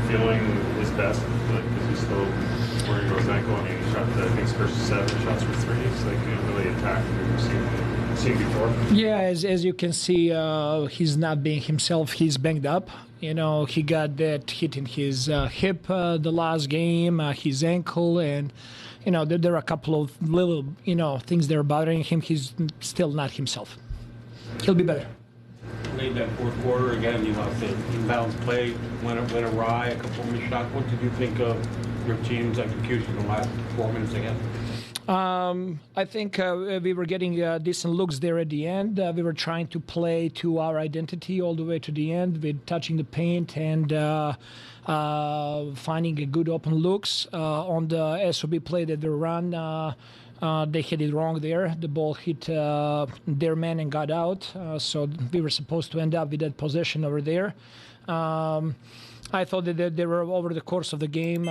feeling his best? Because he's still worried about his ankle. I mean, he shot, I think, his first 7 shots for 3. It's like, really attacked we've seen before. Yeah, as you can see, he's not being himself. He's banged up. He got that hit in his hip the last game, his ankle, and there are a couple of little things that are bothering him. He's still not himself. He'll be better. Late that fourth quarter again, the imbalanced play went awry, a couple of missed shots. What did you think of your team's execution in the last 4 minutes again? I think we were getting decent looks there at the end. We were trying to play to our identity all the way to the end with touching the paint and finding a good open looks. On the SOB play that they run, they hit it wrong there. The ball hit their man and got out. So we were supposed to end up with that possession over there. I thought that they were over the course of the game.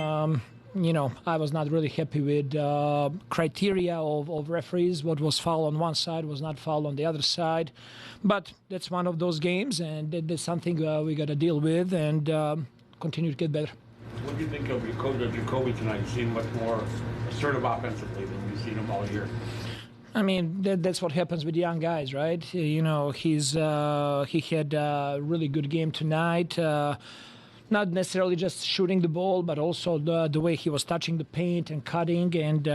I was not really happy with criteria of referees. What was foul on one side was not foul on the other side. But that's one of those games, and that's something we got to deal with and continue to get better. What do you think of your coach, Jacoby, tonight? You seem much more assertive offensively than you've seen him all year. I mean, that's what happens with young guys, right? He had a really good game tonight. Not necessarily just shooting the ball, but also the way he was touching the paint and cutting and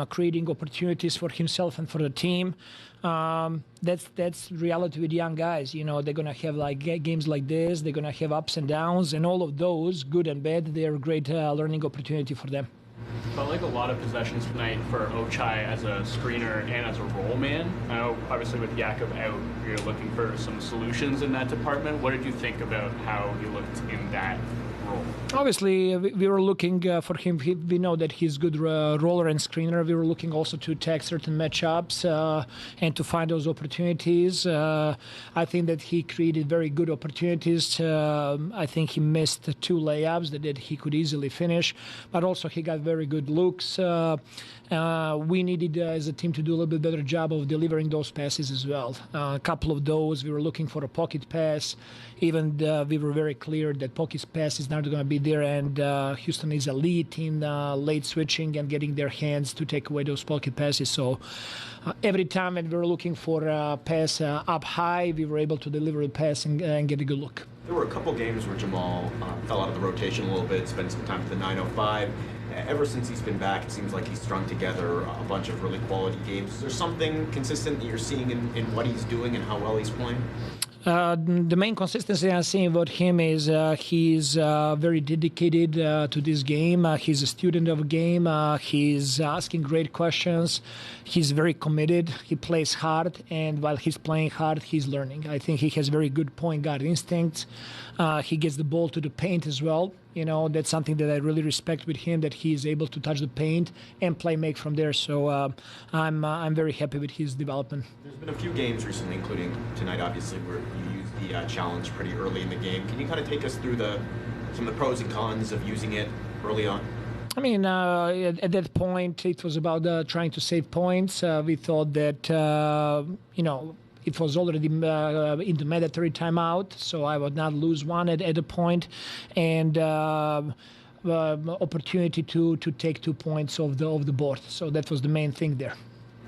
creating opportunities for himself and for the team. That's reality with young guys. They're gonna have games like this. They're gonna have ups and downs, and all of those, good and bad, they're a great learning opportunity for them. Felt like a lot of possessions tonight for Ochai as a screener and as a roll man. I know, obviously, with Jakub out, you're looking for some solutions in that department. What did you think about how he looked in that role? Obviously, we were looking for him. We know that he's good roller and screener. We were looking also to attack certain matchups and to find those opportunities. I think that he created very good opportunities. I think he missed 2 layups that he could easily finish, but also he got very good looks. We needed, as a team, to do a little bit better job of delivering those passes as well. A couple of those, we were looking for a pocket pass. Even we were very clear that pocket pass is not going to be there, and Houston is elite in late switching and getting their hands to take away those pocket passes. So every time when we were looking for a pass up high, we were able to deliver the pass and get a good look. There were a couple games where Jamal fell out of the rotation a little bit, spent some time at the 905. Ever since he's been back, it seems like he's strung together a bunch of really quality games. Is there something consistent that you're seeing in what he's doing and how well he's playing? The main consistency I'm seeing about him is he's very dedicated to this game. He's a student of the game. He's asking great questions. He's very committed. He plays hard, and while he's playing hard, he's learning. I think he has very good point guard instincts. He gets the ball to the paint as well. That's something that I really respect with him, that he is able to touch the paint and make from there. So I'm very happy with his development. There's been a few games recently, including tonight, obviously, where you used the challenge pretty early in the game. Can you kind of take us through some of the pros and cons of using it early on? I mean, at that point, it was about trying to save points. We thought that, it was already in the mandatory timeout, so I would not lose one at a point, and opportunity to take 2 points off the board. So that was the main thing there.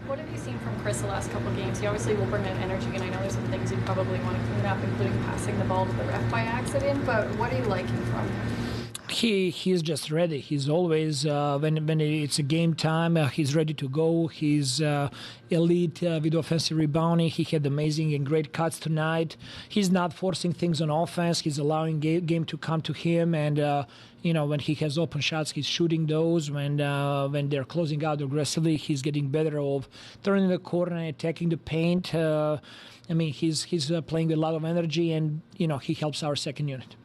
What have you seen from Chris the last couple of games? He obviously will bring in energy, and I know there's some things you probably want to clean up, including passing the ball to the ref by accident, but what are you liking from him? He's just ready. He's always, when it's a game time, he's ready to go. He's elite with offensive rebounding. He had amazing and great cuts tonight. He's not forcing things on offense. He's allowing game to come to him. And, when he has open shots, he's shooting those. When they're closing out aggressively, he's getting better of turning the corner and attacking the paint. He's playing with a lot of energy, and, he helps our second unit.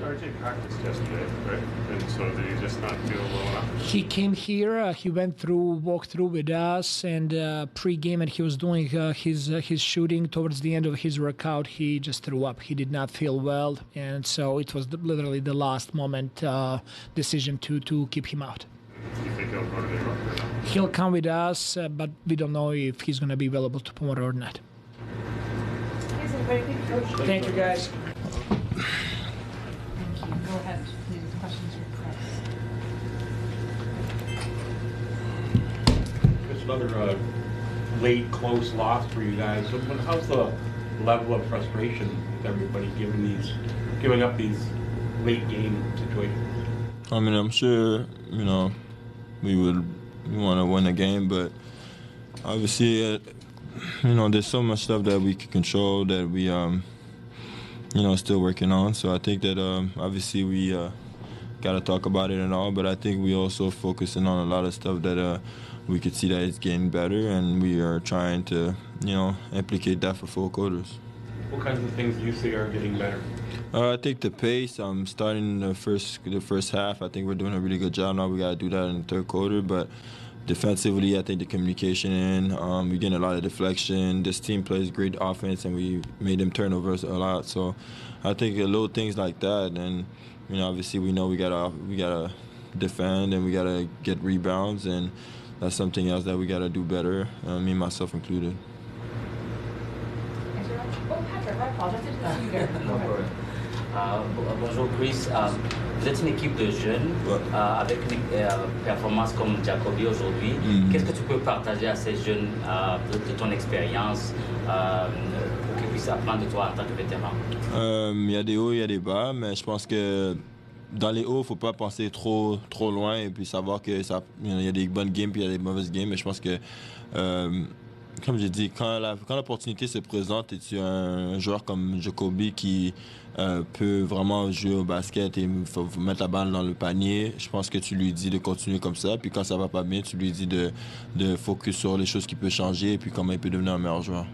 RJ practiced yesterday, right? And so did he just not feel well enough? He came here. He walked through with us, and pre-game, and he was doing his shooting. Towards the end of his workout, he just threw up. He did not feel well, and so it was literally the last moment decision to keep him out. Do you think he'll go to the Europe or not? He'll come with us, but we don't know if he's going to be available tomorrow or not. Thank you, Thank you, guys. Go ahead. Maybe questions from press. Just another late, close loss for you guys. How's the level of frustration with everybody giving up these late game situations? I mean, I'm sure, we want to win the game, but obviously, there's so much stuff that we can control that we, still working on. So I think that obviously we got to talk about it and all, but I think we also focusing on a lot of stuff that we could see that it's getting better, and we are trying to, implicate that for full quarters. What kinds of things do you see are getting better? I think the pace, starting the first half, I think we're doing a really good job now. We got to do that in the third quarter, but defensively, I think the communication we're getting a lot of deflection. This team plays great offense, and we made them turnovers a lot. So I think little things like that, and obviously we know we gotta defend and we gotta get rebounds, and that's something else that we gotta do better, me and myself included. Oh, Patrick, I apologize. I didn't see you there. No problem. Bonjour Chris, vous êtes une équipe de jeunes avec une performance comme Jacobi aujourd'hui. Qu'est-ce que tu peux partager à ces jeunes de ton expérience pour qu'ils puissent apprendre de toi en tant que vétéran? Il y a des hauts, il y a des bas, mais je pense que dans les hauts, il ne faut pas penser trop loin et puis savoir que il y a des bonnes games puis il y a des mauvaises games. Mais je pense que comme j'ai dit, quand l'opportunité se présente et tu as un joueur comme Jacobi qui peut vraiment jouer au basket et mettre la balle dans le panier, je pense que tu lui dis de continuer comme ça. Puis quand ça va pas bien, tu lui dis de focus sur les choses qui peuvent changer et puis comment il peut devenir un meilleur joueur.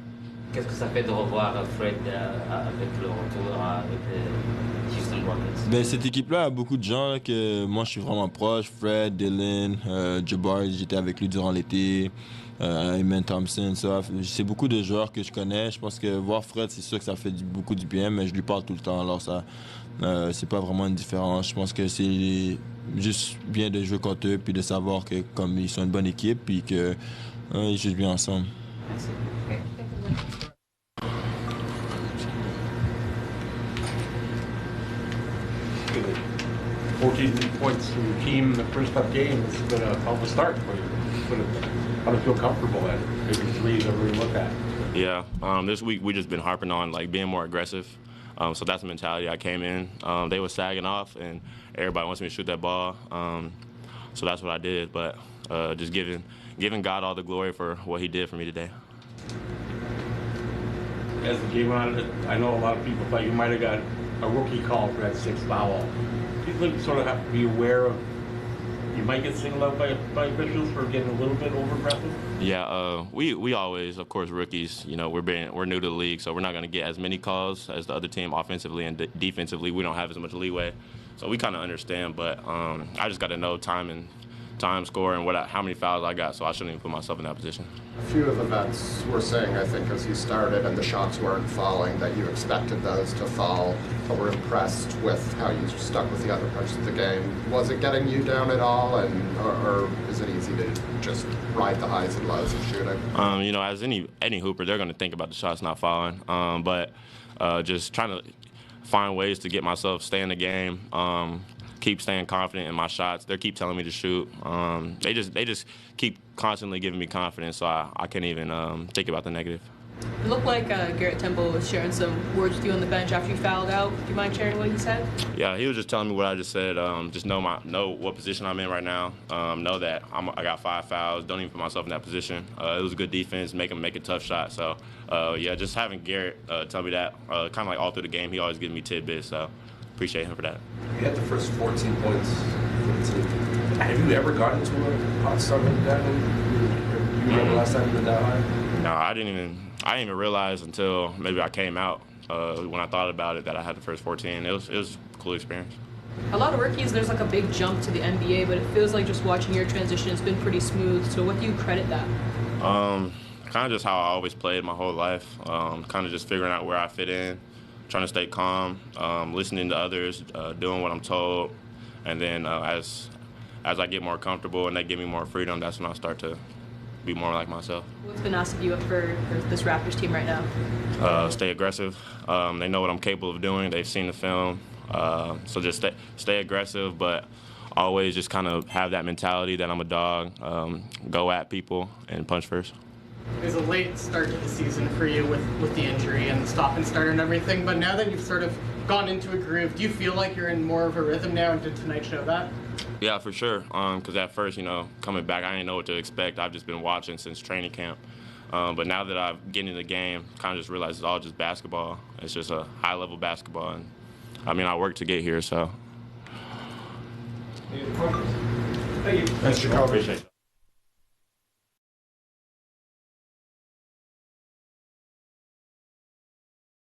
Qu'est-ce que ça fait de revoir Fred avec le retour avec les Houston Rockets? Ben, cette équipe-là a beaucoup de gens là, que moi je suis vraiment proche. Fred, Dylan, Jabbar, j'étais avec lui durant l'été. Eamon Thompson, ça. C'est beaucoup de joueurs que je connais. Je pense que voir Fred, c'est sûr que ça fait beaucoup du bien, mais je lui parle tout le temps. Alors ça, c'est pas vraiment une différence. Je pense que c'est juste bien de jouer contre eux puis de savoir que comme ils sont une bonne équipe puis qu'ils jouent bien ensemble. Merci. 14 points from your team in the first tough game. It's been a hell of a start for you. How do you feel comfortable at maybe threes over you look at? Yeah, this week we just been harping on being more aggressive. So that's the mentality I came in. They were sagging off, and everybody wants me to shoot that ball. So that's what I did. But just giving God all the glory for what He did for me today. As the game went on, I know a lot of people thought you might have got a rookie call for that sixth foul. Do you think you sort of have to be aware of you might get singled out by officials for getting a little bit over aggressive? Yeah, we always, of course, rookies. We're new to the league, so we're not going to get as many calls as the other team offensively and defensively. We don't have as much leeway, so we kind of understand. But I just got to know time, score, and how many fouls I got, so I shouldn't even put myself in that position. A few of the vets were saying, I think, as you started and the shots weren't falling, that you expected those to fall, but were impressed with how you stuck with the other parts of the game. Was it getting you down at all, or is it easy to just ride the highs and lows of shooting? As any hooper, they're going to think about the shots not falling, but just trying to find ways to get myself stay in the game. Keep staying confident in my shots. They keep telling me to shoot. They just keep constantly giving me confidence, so I can't even think about the negative. It looked like Garrett Temple was sharing some words with you on the bench after you fouled out. Do you mind sharing what he said? Yeah, he was just telling me what I just said. Just know what position I'm in right now. Know that I got 5 fouls. Don't even put myself in that position. It was a good defense. Make a tough shot. So just having Garrett tell me that kind of like all through the game, he always gives me tidbits. So appreciate him for that. You had the first 14 points for the team. Have you ever gotten to a hot start like that? Do you remember the last time you were that high? No, I didn't even realize until maybe I came out when I thought about it that I had the first 14. It was a cool experience. A lot of rookies, there's like a big jump to the NBA, but it feels like just watching your transition, it's been pretty smooth. So what do you credit that? Kind of just how I always played my whole life. Kind of just figuring out where I fit in, trying to stay calm, listening to others, doing what I'm told, and then as I get more comfortable and they give me more freedom, that's when I start to be more like myself. What's been asked of you for this Raptors team right now? Stay aggressive. They know what I'm capable of doing. They've seen the film. So just stay aggressive, but always just kind of have that mentality that I'm a dog, go at people and punch first. It was a late start to the season for you with the injury and the stop and start and everything, but now that you've sort of gone into a groove, do you feel like you're in more of a rhythm now, and did tonight show that? Yeah, for sure. Because at first, coming back, I didn't know what to expect. I've just been watching since training camp. But now that I'm getting in the game, kind of just realized it's all just basketball. It's just a high-level basketball. And I worked to get here, so. Thanks, Jacob. Appreciate it.